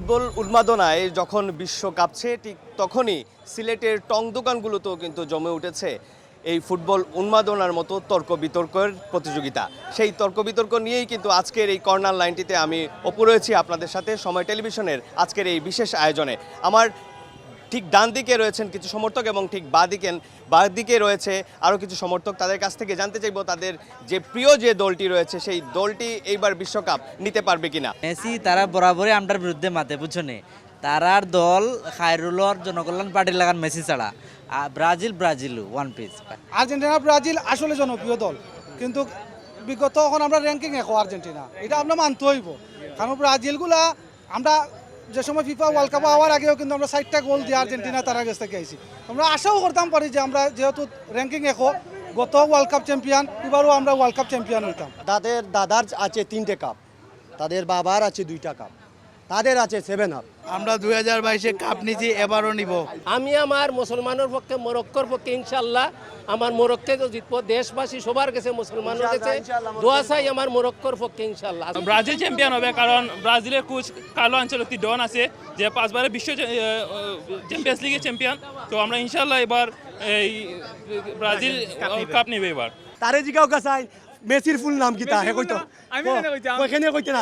Football উন্মাদনায় যখন বিশ্ব কাঁপছে ঠিক তখনই সিলেটের টং দোকানগুলোতেও কিন্তু জমে উঠেছে এই ফুটবল উন্মাদনার মতো তর্ক বিতর্কের প্রতিযোগিতা। সেই তর্ক বিতর্ক নিয়েই কিন্তু আজকের এই কর্নার লাইনটিতে আমি অপু রয়েছি আপনাদের সাথে সময় টেলিভিশনের আজকের এই বিশেষ আয়োজনে। আমার ঠিক ডান দিকে রয়েছেন কিছু সমর্থক এবং ঠিক বাঁ দিকে রয়েছে আরও কিছু সমর্থক। তাদের কাছ থেকে জানতে চাইবো তাদের যে প্রিয় যে দলটি রয়েছে সেই দলটি এইবার বিশ্বকাপ নিতে পারবে কিনা। মেসি তারা বরাবরই আমরার বিরুদ্ধে মাতে বুঝছনে, তারার দল খায়রুলর জনকল্যাণ পার্টির লাগান মেসি ছাড়া। Brazil one piece. Argentina Brazil আসলে জনপ্রিয় দল, কিন্তু বিগত এখন আমরা র্যাঙ্কিং এখন আর্জেন্টিনা এটা আমরা মানতে হইব, কারণ ব্রাজিলগুলা আমরা যে সময় ফিফা ওয়ার্ল্ড কাপ হওয়ার আগেও কিন্তু আমরা 60টা গোল দিয়ে আর্জেন্টিনা তারা কাছ থেকে আইছি। আমরা আশাও করতাম পারি যে আমরা যেহেতু র্যাঙ্কিং এখন গত ওয়ার্ল্ড কাপ চ্যাম্পিয়ন, এবারও আমরা ওয়ার্ল্ড কাপ চ্যাম্পিয়ন হইতাম। তাদের দাদার আছে 3টে কাপ, তাদের বাবার আছে 2টা কাপ, তাদের আছে 7 আপ। আমরা 2022-এ কাপ নিয়েছি, এবারও নিব। আমি আমার মুসলমানের পক্ষে মরক্কোর পক্ষে ইনশাল্লাহ আমার মরক্কোকে তো জিতবো। দেশবাসী সবার কাছে মুসলমানের কাছে দোয়া চাই আমার মরক্কোর পক্ষে ইনশাল্লাহ। ব্রাজিল চ্যাম্পিয়ন হবে, কারণ ব্রাজিলের কোচ কার্লো আনচেলত্তি ডন আছে যে 5বারের বিশ্ব চ্যাম্পিয়ন্স লিগের চ্যাম্পিয়ন। তো আমরা ইনশাল্লাহ এবার এই ব্রাজিল কাপ নেবে এবার। তারে জিগাও কাছাই মেসির ফুল নাম কি তা হে কইতো ওখানে কইতে না,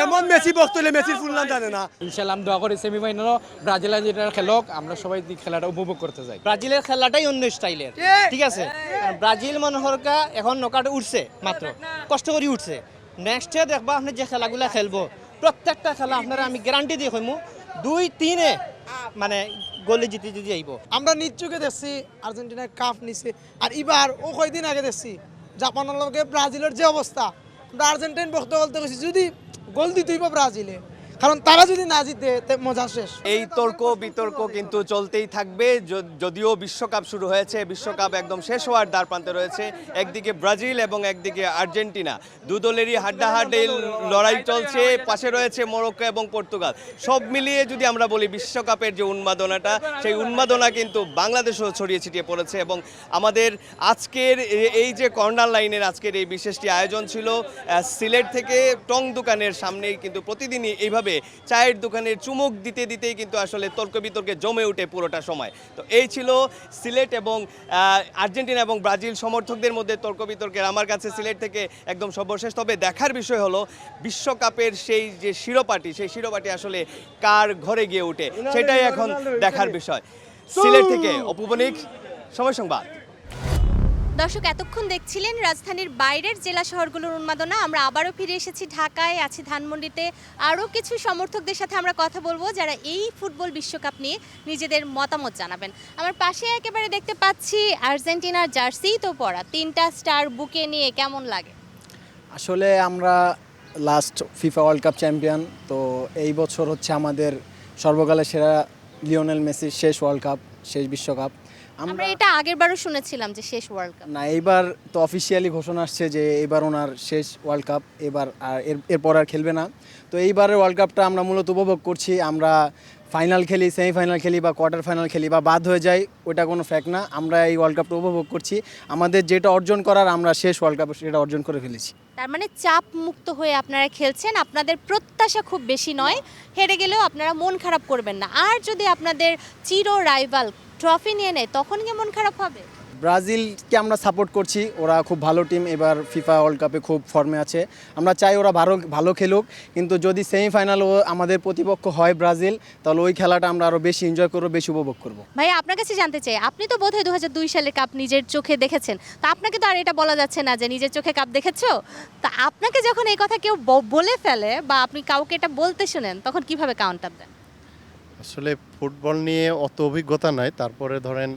এমন মেসি বক্তলে মেসির ফুল নাম জানে না। ইনশাআল্লাহ আমি দোয়া করি সেমিফাইনালও ব্রাজিল আর্জেন্টিনার খেলক, আমরা সবাই খেলাটা উপভোগ করতে চাই। ব্রাজিলের খেলাটাই অন্য স্টাইলের, ঠিক আছে। ব্রাজিল মনোহরকা এখন নকাটে উঠছে, মাত্র কষ্ট করে উঠছে। নেক্সট ইয়ার দেখবা আপনি যে খেলাগুলা খেলবো প্রত্যেকটা খেলা আপনারা আমি গ্যারান্টি দিয়ে কইমু 2-3-এ মানে গোলে জিতে জিতে যাইব। আমরা নিজ চোখে দেখছি আর্জেন্টিনার কাপ নিছে, আর এবার ও কয়দিন আগে দেখছি জাপানের লগে ব্রাজিলের যে অবস্থা। আমরা আর্জেন্টাইন বক্তব্য বলতে গেছি যদি গোল দিতেইব ব্রাজিলে, কারণ তারা যদি না জিতে মজা শেষ। এই তর্ক বিতর্ক কিন্তু চলতেই থাকবে। যদিও বিশ্বকাপ শুরু হয়েছে, বিশ্বকাপ একদম শেষ হওয়ার দ্বার প্রান্তে রয়েছে। একদিকে ব্রাজিল এবং একদিকে আর্জেন্টিনা, দু দলেরই হাড্ডাহাড্ডি লড়াই চলছে। পাশে রয়েছে মরক্কো এবং পর্তুগাল। সব মিলিয়ে যদি আমরা বলি বিশ্বকাপের যে উন্মাদনাটা, সেই উন্মাদনা কিন্তু বাংলাদেশেও ছড়িয়ে ছিটিয়ে পড়েছে। এবং আমাদের আজকের এই যে কর্নার লাইনের আজকের এই বিশেষটি আয়োজন ছিল সিলেট থেকে টং দোকানের সামনেই কিন্তু প্রতিদিনই এইভাবে চায়ের দোকানের চুমুক দিতে দিতেই কিন্তু আসলে তর্ক বিতর্কে জমে উঠে পুরোটা সময়। তো এই ছিল সিলেট এবং আর্জেন্টিনা এবং ব্রাজিল সমর্থকদের মধ্যে তর্ক বিতর্কের। আমার কাছে সিলেট থেকে একদম সর্বশেষ। তবে দেখার বিষয় হলো বিশ্বকাপের সেই যে শিরোপাটি, সেই শিরোপাটি আসলে কার ঘরে গিয়ে উঠে, সেটাই এখন দেখার বিষয়। সিলেট থেকে অপু বণিক, সময় সংবাদ। দর্শক এতক্ষণ দেখছিলেন রাজধানীর বাইরের জেলা শহরগুলোর উন্মাদনা। আমরা আবারও ফিরে এসেছি ঢাকায়, আছি ধানমন্ডিতে। আরও কিছু সমর্থকদের সাথে আমরা কথা বলবো যারা এই ফুটবল বিশ্বকাপ নিয়ে নিজেদের মতামত জানাবেন। আমার পাশে একেবারে দেখতে পাচ্ছি আর্জেন্টিনার জার্সি তো পরা, 3টা স্টার বুকে নিয়ে কেমন লাগে? আসলে আমরা last FIFA world cup champion, তো এই বছর হচ্ছে আমাদের সর্বকালের সেরা লিওনেল মেসির শেষ ওয়ার্ল্ড কাপ, শেষ বিশ্বকাপ। আমরা এটা আগেরবারও শুনেছিলাম যে শেষ ওয়ার্ল্ড কাপ, না এইবার তো অফিসিয়ালি ঘোষণা আসছে যে এবার ওনার শেষ ওয়ার্ল্ড কাপ, এবার আর এরপর আর খেলবে না। তো এইবারের ওয়ার্ল্ড কাপটা আমরা মূলত উপভোগ করছি। আমরা ফাইনাল খেলি, সেমিফাইনাল খেলি বা কোয়ার্টার ফাইনাল খেলি বা বাদ হয়ে যাই, ওটা কোনো ফ্যাক্ট না। আমরা এই ওয়ার্ল্ড কাপটা উপভোগ করছি। আমাদের যেটা অর্জন করার আমরা শেষ ওয়ার্ল্ড কাপে সেটা অর্জন করে ফেলেছি। তার মানে চাপ মুক্ত হয়ে আপনারা খেলছেন। আপনাদের প্রত্যাশা খুব বেশি নয়, হেরে গেলেও আপনারা মন খারাপ করবেন না। আর যদি আপনাদের চির রাইভাল ট্রফি নিয়ে নেয় তখন কি মন খারাপ হবে? ব্রাজিলকে আমরা সাপোর্ট করছি, ওরা খুব ভালো টিম, এবার ফিফা ওয়ার্ল্ড কাপে খুব ফর্মে আছে। আমরা চাই ওরা ভালো খেলুক, কিন্তু যদি সেমিফাইনালও আমাদের প্রতিপক্ষ হয় ব্রাজিল, তাহলে ওই খেলাটা আমরা আরও বেশি এনজয় করবো, বেশি উপভোগ করবো। ভাই আপনার কাছে জানতে চাই, আপনি তো বোধহয় 2002 সালের কাপ নিজের চোখে দেখেছেন, তা আপনাকে তো আর এটা বলা যাচ্ছে না যে নিজের চোখে কাপ দেখেছো। তা আপনাকে যখন এই কথা কেউ বলে ফেলে বা আপনি কাউকে এটা বলতে শুনেন, তখন কিভাবে কাউন্টার দেন? আসলে ফুটবল নিয়ে অত অভিজ্ঞতা নাই, তারপরে ধরেন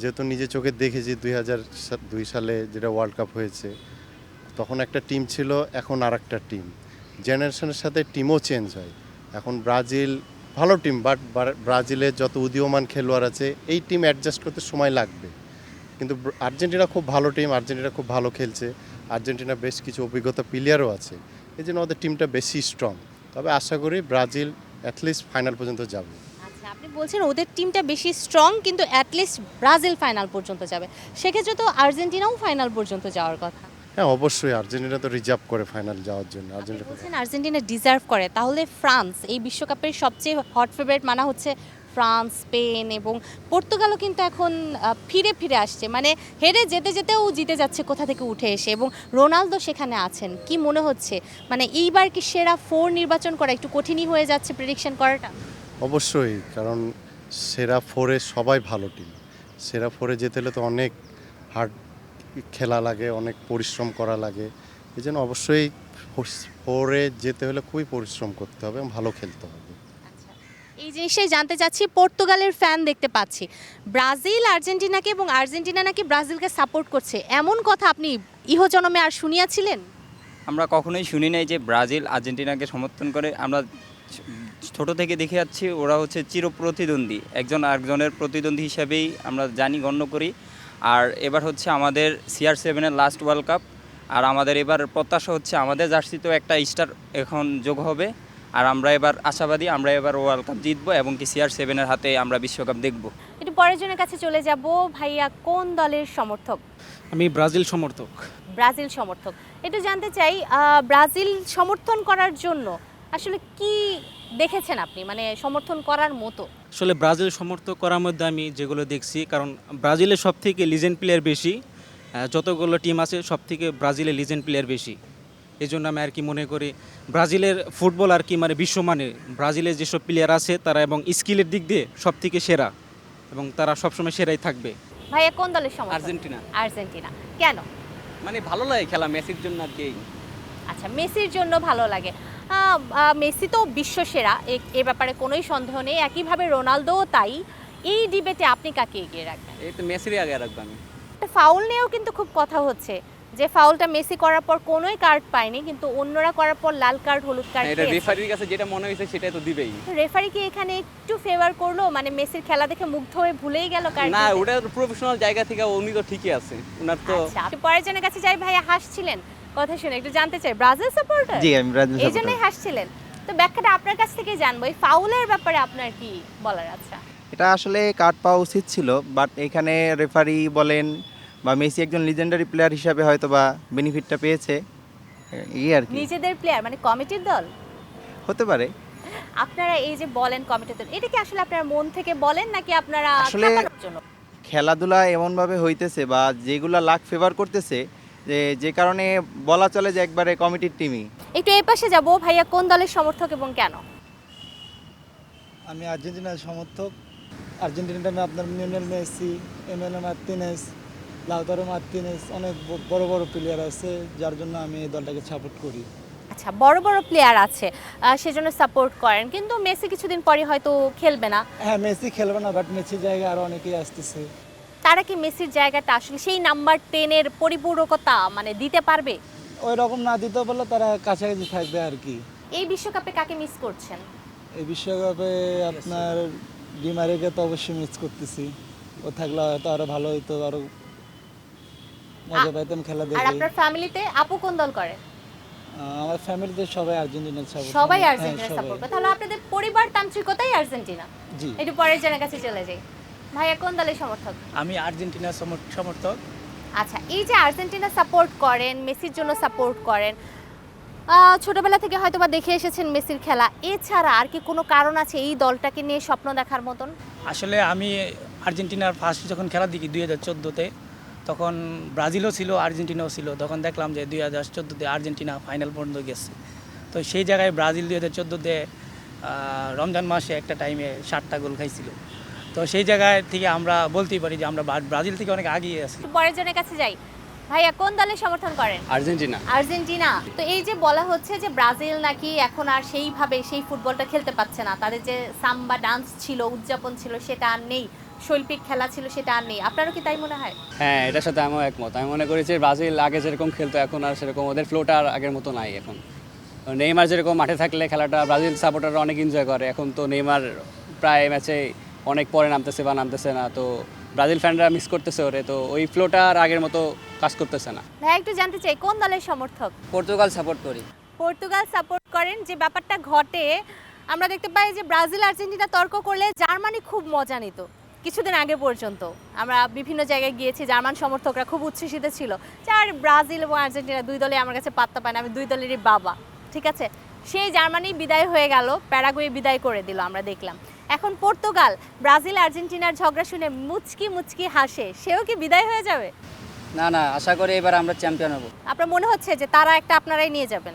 যেহেতু নিজে চোখে দেখেছি 2002 সালে যেটা ওয়ার্ল্ড কাপ হয়েছে, তখন একটা টিম ছিল, এখন আর একটা টিম। জেনারেশনের সাথে টিমও চেঞ্জ হয়। এখন ব্রাজিল ভালো টিম, বাট ব্রাজিলের যত উদীয়মান খেলোয়াড় আছে এই টিম অ্যাডজাস্ট করতে সময় লাগবে। কিন্তু আর্জেন্টিনা খুব ভালো টিম, আর্জেন্টিনা খুব ভালো খেলছে, আর্জেন্টিনা বেশ কিছু অভিজ্ঞতা প্লেয়ারও আছে, এই জন্য ওদের টিমটা বেশি স্ট্রং। তবে আশা করি ব্রাজিল অ্যাটলিস্ট ফাইনাল পর্যন্ত যাবে। আচ্ছা, আপনি বলছেন ওদের টিমটা বেশি স্ট্রং, কিন্তু অ্যাটলিস্ট ব্রাজিল ফাইনাল পর্যন্ত যাবে। সেক্ষেত্রে তো আর্জেন্টিনাও ফাইনাল পর্যন্ত যাওয়ার কথা। হ্যাঁ অবশ্যই আর্জেন্টিনা তো রিজার্ভ করে ফাইনাল যাওয়ার জন্য। আর্জেন্টিনা বলছেন আর্জেন্টিনা ডিজার্ভ করে, তাহলে ফ্রান্স এই বিশ্বকাপের সবচেয়ে হট ফেভারিট মানা হচ্ছে ফ্রান্স, স্পেন এবং পর্তুগালও কিন্তু এখন ফিরে ফিরে আসছে, মানে হেরে যেতে যেতেও জিতে যাচ্ছে কোথা থেকে উঠে এসে, এবং রোনালদো সেখানে আছেন। কি মনে হচ্ছে, মানে এইবার কি সেরা 4 নির্বাচন করা একটু কঠিনই হয়ে যাচ্ছে প্রেডিকশন করাটা? অবশ্যই, কারণ সেরা 4-এ সবাই ভালো টিম। সেরা 4-এ যেতে হলে তো অনেক হার্ড খেলা লাগে, অনেক পরিশ্রম করা লাগে। এই জন্য অবশ্যই 4-এ যেতে হলে খুবই পরিশ্রম করতে হবে এবং ভালো খেলতে হবে। এই জিনিসটাই জানতে চাচ্ছি। পর্তুগালের ফ্যান দেখতে পাচ্ছি, ব্রাজিল আর্জেন্টিনাকে এবং আর্জেন্টিনা নাকি ব্রাজিলকে সাপোর্ট করছে, এমন কথা আপনি ইহজন্মে আর শুনিয়াছিলেন? আমরা কখনোই শুনি নাই যে ব্রাজিল আর্জেন্টিনাকে সমর্থন করে। আমরা ছোট থেকে দেখে যাচ্ছি ওরা হচ্ছে চিরপ্রতিদ্বন্দ্বী, একজন আরেকজনের প্রতিদ্বন্দ্বী হিসাবেই আমরা জানি, গণ্য করি। আর এবার হচ্ছে আমাদের CR7-এর লাস্ট ওয়ার্ল্ড কাপ, আর আমাদের এবার প্রত্যাশা হচ্ছে আমাদের জার্সিতেও একটা স্টার এখন যোগ হবে। আর আমরা এবার আশাবাদী, আমরা এবার ওয়ার্ল্ড কাপ জিতবো এবং কি CR7-এর হাতে আমরা বিশ্বকাপ দেখব। একটু পরের জনের কাছে চলে যাব। ভাইয়া কোন দলের সমর্থক? আমি ব্রাজিল সমর্থক। ব্রাজিল সমর্থক। একটু জানতে চাই, ব্রাজিল সমর্থন করার জন্য আসলে কি দেখেছেন আপনি, মানে সমর্থন করার মতো? আসলে ব্রাজিল সমর্থক করার মধ্যে আমি যেগুলো দেখছি, কারণ ব্রাজিলের সব থেকে লিজেন্ড প্লেয়ার বেশি, যতগুলো টিম আছে সব থেকে ব্রাজিলের লিজেন্ড প্লেয়ার বেশি। এই জন্য আমি আর কি মনে করি ব্রাজিলের ফুটবল আর কি মানে বিশ্বমানের, ব্রাজিলের যেসব প্লেয়ার আছে তারা এবং স্কিলের দিক দিয়ে সব থেকে সেরা, এবং তারা সবসময় সেরাই থাকবে। ভাইয়া কোন দলের সমর্থক? আর্জেন্টিনা। আর্জেন্টিনা। কেন? মানে ভালো লাগে খেলা, মেসির জন্য আর কি। আচ্ছা, মেসির জন্য ভালো লাগে। মেসি তো বিশ্বসেরা, এ ব্যাপারে কোনোই সন্দেহ নেই, একইভাবে রোনালদোও তাই। এই ডিবেটে আপনি কাকে এগিয়ে রাখবেন? এই তো মেসিরই আগে রাখবো আমি। ফাউল নিয়েও কিন্তু খুব কথা হচ্ছে, যে ফাউলটা মেসি করার পর কোনোই কার্ড পায়নি, কিন্তু অন্যরা করার পর লাল কার্ড, হলুদ কার্ড। এটা রেফারির কাছে যেটা মনে হয়েছে সেটাই তো দিবেই। রেফারি কি এখানে একটু ফেভার করলো, মানে মেসির খেলা দেখে মুগ্ধ হয়ে ভুলেই গেল কার্ড? না, ওটা প্রফেশনাল জায়গা থেকে উনি তো ঠিকই আছে, ওনার তো। আচ্ছা, আপনি পরের জনের কাছে যাই। ভাইয়া হাসছিলেন, কথা শুনে একটু জানতে চাই, ব্রাজিল সাপোর্টার? জি, আমি ব্রাজিল এই জন্যই হাসছিলেন। তো ব্যাখ্যাটা আপনার কাছ থেকেই জানবো, এই ফাউলের ব্যাপারে আপনার কি বলার আছে? এটা আসলে কার্ড পাওয়া উচিত ছিল, বাট এখানে রেফারি বলেন বা মেসি একজন লিজেন্ডারি প্লেয়ার হিসাবে হয়তো বা বেনিফিটটা পেয়েছে, এই আর কি। নিজেদের প্লেয়ার মানে কমিটির দল হতে পারে। আপনারা এই যে বলেন কমিটির দল, এটা কি আসলে আপনারা মন থেকে বলেন নাকি আপনারা আসলে ঠেকানোর জন্য? খেলাধুলা এমনভাবে হইতেছে বা যেগুলা লাক ফেভার করতেছে, যে কারণে বলা চলে যে একবারে কমিটির টিমই। একটু এই পাশে যাব। ভাইয়া কোন দলের সমর্থক এবং কেন? আমি আর্জেন্টিনার সমর্থক। আর্জেন্টিনাতে আপনার Lionel Messi, Emiliano Martinez, Lautaro Martinez, অনেক বড় বড় প্লেয়ার আছে, যার জন্য আমি এই দলটাকে সাপোর্ট করি। আচ্ছা, বড় বড় প্লেয়ার আছে সেজন্য সাপোর্ট করেন, কিন্তু মেসি কিছুদিন পরে হয়তো খেলবে না। হ্যাঁ, মেসি খেলবে না, বাট মেসির জায়গায় আরও অনেকেই আসতেছে। তারা কি মেসির জায়গাটা আসলে সেই নাম্বার 10-এর পরিপূরকতা মানে দিতে পারবে? ওই রকম না দিতে পারলে তারা কাছাকাছি থাকবে আর কি। এই বিশ্বকাপে কাকে মিস করছেন? এই বিশ্বকাপে আপনার ডিমারিকে তো অবশ্যই মিস করতেছি, ও থাকলে হয়তো আরো ভালো হইতো, আরো মজা পাইতাম খেলা আর দেখে। আপনার ফ্যামিলিতে আপু কোন দল করে? আমার ফ্যামিলিতে সবাই আর্জেন্টিনার সাপোর্ট। সবাই আর্জেন্টিনা সাপোর্ট করে, তাহলে আপনাদের পরিবার তান্ত্রিকতাই আর্জেন্টিনা। জি। একটু পরের জনের কাছে চলে যাই। ভাইয়া কোন দলের সমর্থক? আমি আর্জেন্টিনার সমর্থক। আচ্ছা, এই যে আর্জেন্টিনা সাপোর্ট করেন, মেসির জন্য সাপোর্ট করেন, ছোটবেলা থেকে হয়তো বা দেখে এসেছেন মেসির খেলা, এছাড়া আর কি কোনো কারণ আছে এই দলটাকে নিয়ে স্বপ্ন দেখার মতন? আসলে আমি আর্জেন্টিনার ফার্স্ট যখন খেলা দেখি 2014-তে, তখন ব্রাজিলও ছিল, আর্জেন্টিনাও ছিল। তখন দেখলাম যে 2014-তে আর্জেন্টিনা ফাইনাল পর্যন্ত গেছে। তো সেই জায়গায় ব্রাজিল 2014-তে রমজান মাসে একটা টাইমে 7টা গোল খাইছিল। তো সেই জায়গায় থেকে আমরা বলতেই পারি যে আমরা ব্রাজিল থেকে অনেক এগিয়ে আছি। পরের জনের কাছে যাই। ভাইয়া কোন দলের সমর্থন করেন? আর্জেন্টিনা। আর্জেন্টিনা। তো এই যে বলা হচ্ছে যে ব্রাজিল নাকি এখন আর সেইভাবে সেই ফুটবলটা খেলতে পারছে না, তাদের যে সাম্বা ডান্স ছিল, উদযাপন ছিল, সেটা আর নেই, শৈল্পিক খেলা ছিল, সেটা আর নেই, আপনারও কি তাই মনে হয়? হ্যাঁ, এটার সাথে আমিও একমত। আমি মনে করি যে ব্রাজিল আগে যেরকম খেলতো এখন আর সেরকম ওদের ফ্লোটা আর আগের মতো নাই এখন। নেইমার যেরকম মাঠে থাকলে খেলাটা ব্রাজিল সাপোর্টাররা অনেক এনজয় করে, এখন তো নেইমার প্রায় ম্যাচে অনেক পরে নামতেছে বা নামতেছে না, তো ব্রাজিল ফ্যানরা মিস করতেছে ওরে, তো ওই ফ্লোটা আর আগের মতো কাজ করতেছে না। ভাই একটু জানতে চাই কোন দলের সমর্থক? পর্তুগাল সাপোর্ট করি। পর্তুগাল সাপোর্ট করেন। যে ব্যাপারটা ঘটে আমরা দেখতে পাই যে ব্রাজিল আর্জেন্টিনা তর্ক করলে জার্মানি খুব মজা নিত, কিছুদিন আগে পর্যন্ত আমরা বিভিন্ন জায়গায় গিয়েছি, জার্মান সমর্থকরা খুব উচ্ছ্বসিত ছিল যে আর ব্রাজিল এবং আর্জেন্টিনা দুই দলে আমার কাছে পাত্তা পায় না, আমি দুই দলেরই বাবা। ঠিক আছে, সেই জার্মানি বিদায় হয়ে গেল, প্যারাগুয়ে বিদায় করে দিল, আমরা দেখলাম। এখন পর্তুগাল ব্রাজিল আর্জেন্টিনার ঝগড়া শুনে মুচকি মুচকি হাসে, সেও কি বিদায় হয়ে যাবে? না না, আশা করি এবার আমরা চ্যাম্পিয়ন হব। আপনার মনে হচ্ছে যে তারা একটা আপনারাই নিয়ে যাবেন,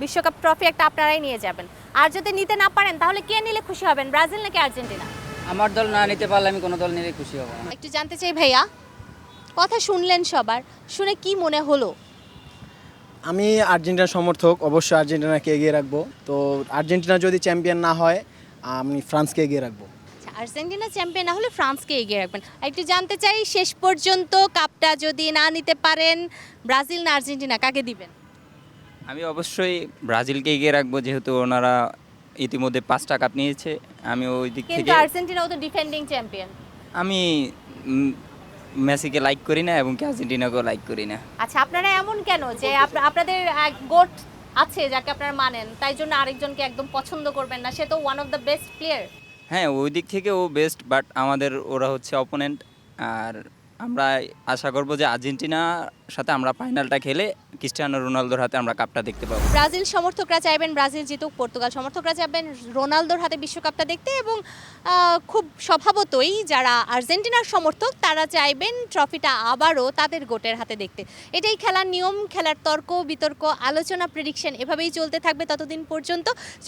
বিশ্বকাপ ট্রফি একটা আপনারাই নিয়ে যাবেন? আর যদি নিতে না পারেন তাহলে কে নিলে খুশি হবেন, ব্রাজিল নাকি আর্জেন্টিনা? আমার দল না নিতে পারলে আমি কোনো দল নিলে খুশি হব না। একটু জানতে চাই ভাইয়া, কথা শুনলেন সবার, শুনে কি মনে হলো? আমি আর্জেন্টিনার সমর্থক, অবশ্যই আর্জেন্টিনাকে এগিয়ে রাখবো। তো আর্জেন্টিনা যদি চ্যাম্পিয়ন না হয় আমি ফ্রান্সকে এগিয়ে রাখবো। আচ্ছা, আর্জেন্টিনা চ্যাম্পিয়ন না হলে ফ্রান্সকে এগিয়ে রাখবেন। একটু জানতে চাই, শেষ পর্যন্ত কাপটা যদি না নিতে পারেন, ব্রাজিল না আর্জেন্টিনা, কাকে দিবেন? আমি অবশ্যই ব্রাজিলকে এগিয়ে রাখবো, যেহেতু ওনারা ইতিমধ্যে 5টা কাপ নিয়েছে। আমি ওই দিক কিন্তু থেকে আর্জেন্টিনাও তো ডিফেন্ডিং চ্যাম্পিয়ন। আমি মেসিকে লাইক করি না এবং কি আর্জেন্টিনাকেও লাইক করি না। আচ্ছা, আপনারা এমন কেন যে আপনাদের এক গোট আছে যাকে আপনারা মানেন, তাই জন্য আরেকজনকে একদম পছন্দ করবেন না? সে তো one of the best player. হ্যাঁ, ওই দিক থেকে ও বেস্ট, বাট আমাদের ওরা হচ্ছে অপোনেন্ট। আর আমরা আশা করব যে আর্জেন্টিনার সাথে আমরা ফাইনালটা খেলে ক্রিস্টিয়ানো রোনালদোর হাতে আমরা কাপটা দেখতে পাবো। ব্রাজিল সমর্থকরা চাইবেন ব্রাজিল জিতুক, পর্তুগাল সমর্থকরা চাইবেন রোনালদোর হাতে বিশ্বকাপটা দেখতে, এবং খুব স্বভাবতই যারা আর্জেন্টিনার সমর্থক তারা চাইবেন ট্রফিটা আবারও তাদের গোটের হাতে দেখতে। এটাই খেলার নিয়ম, খেলার তর্ক বিতর্ক, আলোচনা, প্রেডিকশন এভাবেই চলতে থাকবে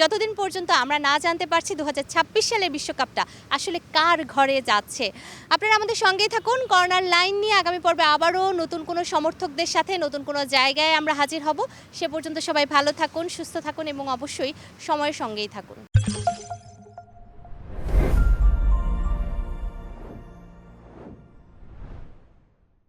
যতদিন পর্যন্ত আমরা না জানতে পারছি 2026 সালের বিশ্বকাপটা আসলে কার ঘরে যাচ্ছে। আপনারা আমাদের সঙ্গেই থাকুন। কর্নার লাইন নিয়ে আগামী পর্বে আবারও নতুন কোনো সমর্থকদের সাথে নতুন কোনো জায়গায় আমরা হাজির হব। সে পর্যন্ত সবাই ভালো থাকুন, সুস্থ থাকুন এবং অবশ্যই সময়ের সঙ্গেই থাকুন।